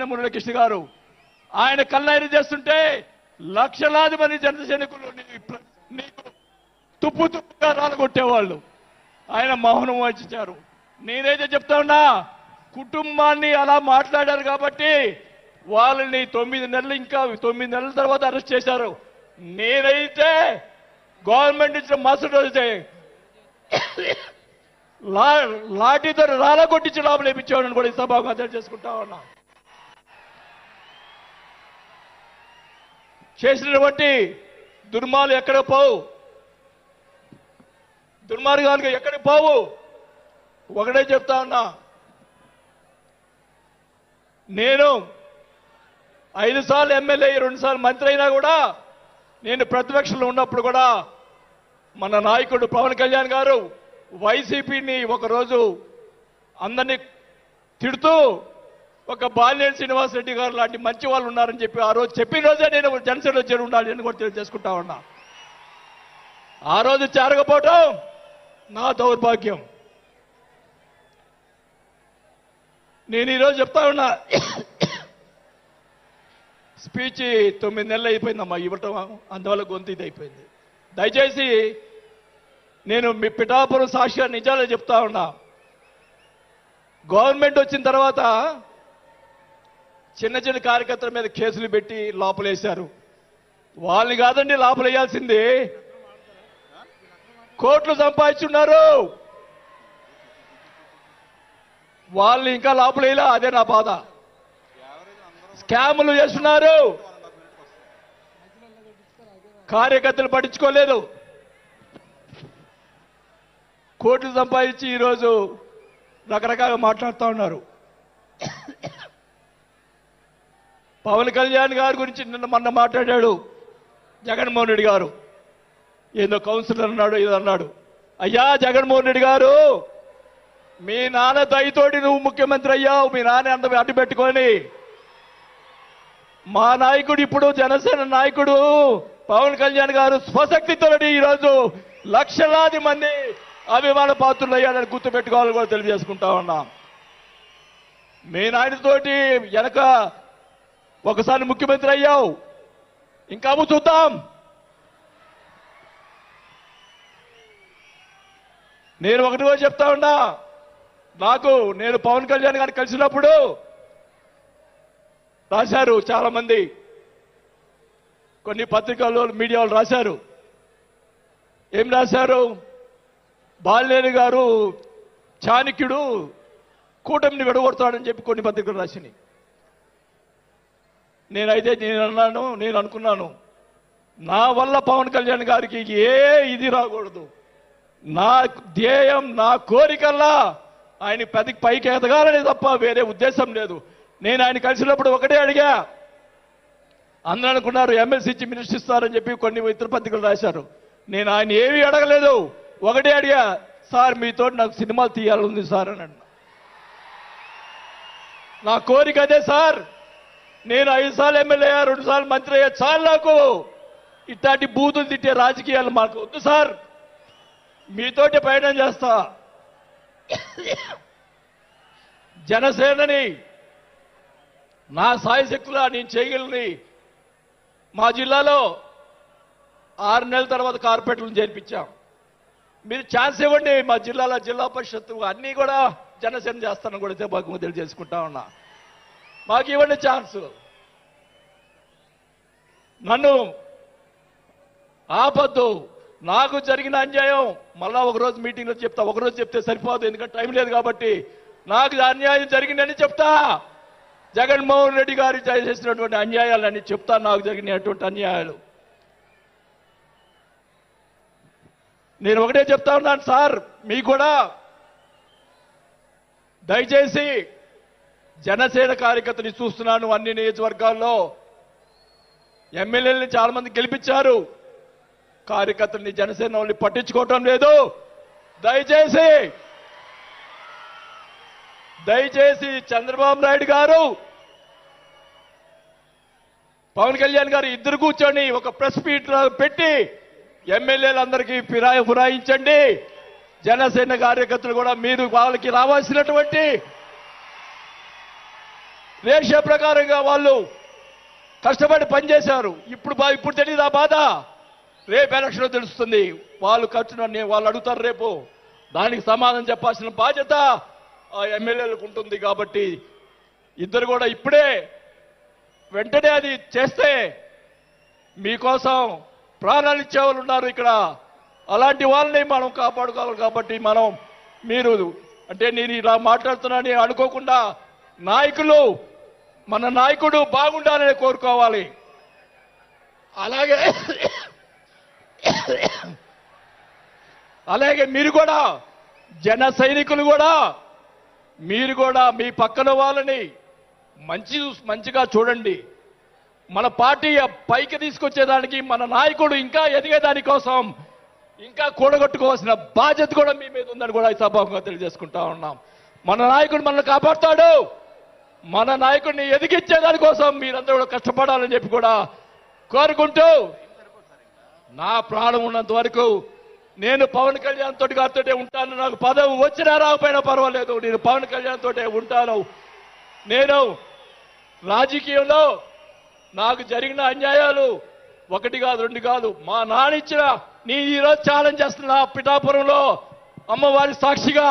ఆయన మురళీకృష్ణ గారు ఆయన కళ్ళైన చేస్తుంటే లక్షలాది మంది జన సైనికులు నీకు తుప్పు తుప్పుగా రాలగొట్టేవాళ్ళు. ఆయన మౌనం వహించారు. నేనైతే చెప్తా ఉన్నా, కుటుంబాన్ని అలా మాట్లాడారు కాబట్టి వాళ్ళని 9 నెలలు ఇంకా 9 నెలల తర్వాత అరెస్ట్ చేశారు. నేనైతే గవర్నమెంట్ ఇచ్చిన మరుసటి రోజే లాఠీతో రాలగొట్టించి లోపల వేయించేవాడిని కూడా ఈ సభాగా చేసుకుంటా ఉన్నా. చేసినటువంటి దుర్మార్గాలు ఎక్కడ పోవు, దుర్మార్గాలు ఎక్కడ పోవు. ఒకటే చెప్తా ఉన్నా, నేను 5 సార్లు ఎమ్మెల్యే 2 సార్లు మంత్రి అయినా కూడా నేను ప్రతిపక్షంలో ఉన్నప్పుడు కూడా మన నాయకుడు పవన్ కళ్యాణ్ గారు వైసీపీని ఒకరోజు అందరినీ తిడుతూ ఒక బాలినేని శ్రీనివాసరెడ్డి గారు లాంటి మంచి వాళ్ళు ఉన్నారని చెప్పి ఆ రోజు చెప్పిన రోజే నేను జనసేనలో చేరి ఉండాలి అని కూడా తెలియజేసుకుంటా ఉన్నా. ఆ రోజు చేరకపోవటం నా దౌర్భాగ్యం. నేను ఈరోజు చెప్తా ఉన్నా, స్పీచ్ 9 నెలలు అయిపోయిందమ్మా ఇవ్వటం, అందువల్ల గొంతు ఇది అయిపోయింది. దయచేసి నేను మీ పిఠాపురం సాక్షిగా నిజాలే చెప్తా ఉన్నా. గవర్నమెంట్ వచ్చిన తర్వాత చిన్న చిన్న కార్యకర్తల మీద కేసులు పెట్టి లోపలేశారు. వాళ్ళని కాదండి లోపలేయాల్సింది, కోట్లు సంపాదించున్నారు. వాళ్ళని ఇంకా లోపలేలా, అదే నా బాధ. స్కాములు చేస్తున్నారు, కార్యకర్తలు పట్టించుకోలేదు. కోట్లు సంపాదించి ఈరోజు రకరకాలుగా మాట్లాడుతూ ఉన్నారు. పవన్ కళ్యాణ్ గారి గురించి మొన్న మాట్లాడాడు జగన్మోహన్ రెడ్డి గారు. ఏదో కౌన్సిలర్ అన్నాడు, ఏదో అన్నాడు. అయ్యా జగన్మోహన్ రెడ్డి గారు, మీ నాన్న దయతోటి నువ్వు ముఖ్యమంత్రి అయ్యావు. మీ నాన్న అంత అడ్డు పెట్టుకొని మా నాయకుడు, ఇప్పుడు జనసేన నాయకుడు పవన్ కళ్యాణ్ గారు స్వశక్తితోటి ఈరోజు లక్షలాది మంది అభిమాన పాత్రులు అయ్యాడని గుర్తుపెట్టుకోవాలని కూడా తెలియజేసుకుంటా ఉన్నా. మీ నాయనతోటి వెనక ఒకసారి ముఖ్యమంత్రి అయ్యావు, ఇంకా చూద్దాం. నేను ఒకటి కూడా చెప్తా ఉన్నా, నేను పవన్ కళ్యాణ్ గారిని కలిసినప్పుడు రాశారు చాలా మంది, కొన్ని పత్రికల్లో మీడియా వాళ్ళు రాశారు. ఏం రాశారు? బాలినేని గారు చాణక్యుడు కూటమిని విడగొడతాడని చెప్పి కొన్ని పత్రికలు రాసినాయి. నేను అనుకున్నాను, నా వల్ల పవన్ కళ్యాణ్ గారికి ఏ ఇది రాకూడదు. నా ధ్యేయం, నా కోరికల్లా ఆయన పైకి ఎదగాలని తప్ప వేరే ఉద్దేశం లేదు. నేను ఆయన కలిసినప్పుడు ఒకటే అడిగా, అందరూ అనుకున్నారు ఎమ్మెల్సీ ఇచ్చి మినిస్టర్ ఇస్తారని చెప్పి కొన్ని ఇతర పత్రికలు రాశారు. నేను ఆయన ఏమీ అడగలేదు, ఒకటే అడిగా, సార్ మీతో నాకు సినిమాలు తీయాలని సార్ అని అన్నా. నా కోరిక అదే సార్. నేను 5 సార్లు ఎమ్మెల్యే అయ్యా, 2 సార్లు మంత్రి అయ్యా, చాలు నాకు ఇట్లాంటి బూతులు తిట్టే రాజకీయాలు మాకు వద్దు సార్, మీతోటి ప్రయాణం చేస్తా. జనసేనని నా సాయశక్తులా నేను చేయగలని మా జిల్లాలో 6 నెలల తర్వాత కార్పొరేట్లను చేర్పించాం. మీరు ఛాన్స్ ఇవ్వండి, మా జిల్లాలో జిల్లా పరిషత్తు అన్నీ కూడా జనసేన చేస్తానని కూడా భాగంగా తెలియజేసుకుంటా ఉన్నా. మాకు ఇవ్వండి ఛాన్స్. నన్ను ఆపద్దు. నాకు జరిగిన అన్యాయం మళ్ళా ఒకరోజు మీటింగ్లో చెప్తా. ఒకరోజు చెప్తే సరిపోదు, ఎందుకంటే టైం లేదు కాబట్టి. నాకు అన్యాయం జరిగిందని చెప్తా. జగన్మోహన్ రెడ్డి గారు చేసినటువంటి అన్యాయాలన్నీ చెప్తా, నాకు జరిగినటువంటి అన్యాయాలు. నేను ఒకటే చెప్తా ఉన్నాను సార్, మీకు కూడా దయచేసి జనసేన కార్యకర్తని చూస్తున్నాను. అన్ని నియోజకవర్గాల్లో ఎమ్మెల్యేలని చాలా మంది గెలిపించారు, కార్యకర్తల్ని జనసేన వాళ్ళని పట్టించుకోవటం లేదు. దయచేసి చంద్రబాబు నాయుడు గారు, పవన్ కళ్యాణ్ గారు ఇద్దరు కూర్చొని ఒక ప్రెస్ మీట్ పెట్టి ఎమ్మెల్యేలందరికీ ఫిరాయించండి. జనసేన కార్యకర్తలు కూడా మీరు వాళ్ళకి రావాల్సినటువంటి రేషియో ప్రకారంగా వాళ్ళు కష్టపడి పనిచేశారు. ఇప్పుడు తెలియదు ఆ బాధ. రేపు ఎలక్షన్ తెలుస్తుంది. వాళ్ళు వాళ్ళు అడుగుతారు రేపు. దానికి సమాధానం చెప్పాల్సిన బాధ్యత ఆ ఎమ్మెల్యేలకు ఉంటుంది. కాబట్టి ఇద్దరు కూడా ఇప్పుడే వెంటనే అది చేస్తే మీకోసం ప్రాణాలు ఇచ్చే వాళ్ళు ఉన్నారు ఇక్కడ. అలాంటి వాళ్ళని మనం కాపాడుకోవాలి. కాబట్టి మీరు అంటే నేను ఇలా మాట్లాడుతున్నానని అనుకోకుండా మన నాయకుడు బాగుండాలని కోరుకోవాలి. అలాగే మీరు కూడా జన సైనికులు కూడా మీరు కూడా మీ పక్కన వాళ్ళని మంచిగా చూడండి. మన పార్టీ పైకి తీసుకొచ్చేదానికి మన నాయకుడు ఇంకా ఎదిగేదాని కోసం ఇంకా కూడగొట్టుకోవాల్సిన బాధ్యత కూడా మీ మీద ఉందని కూడా ఈ సభాముఖంగా తెలియజేసుకుంటా ఉన్నాం. మన నాయకుడు మనల్ని కాపాడుతాడు. మన నాయకుడిని ఎదిగించేదాని కోసం మీరందరూ కూడా కష్టపడాలని చెప్పి కూడా కోరుకుంటూ నా ప్రాణం ఉన్నంత వరకు నేను పవన్ కళ్యాణ్ తోటి గారితో ఉంటాను. నాకు పదవి వచ్చినా రాకపోయినా పర్వాలేదు. నేను పవన్ కళ్యాణ్ తోటే ఉంటాను. నేను రాజకీయంలో నాకు జరిగిన అన్యాయాలు 1 కాదు 2 కాదు. మా నాన్న ఇచ్చిన నీ ఈరోజు ఛాలెంజ్ చేస్తున్నా పిఠాపురంలో అమ్మవారి సాక్షిగా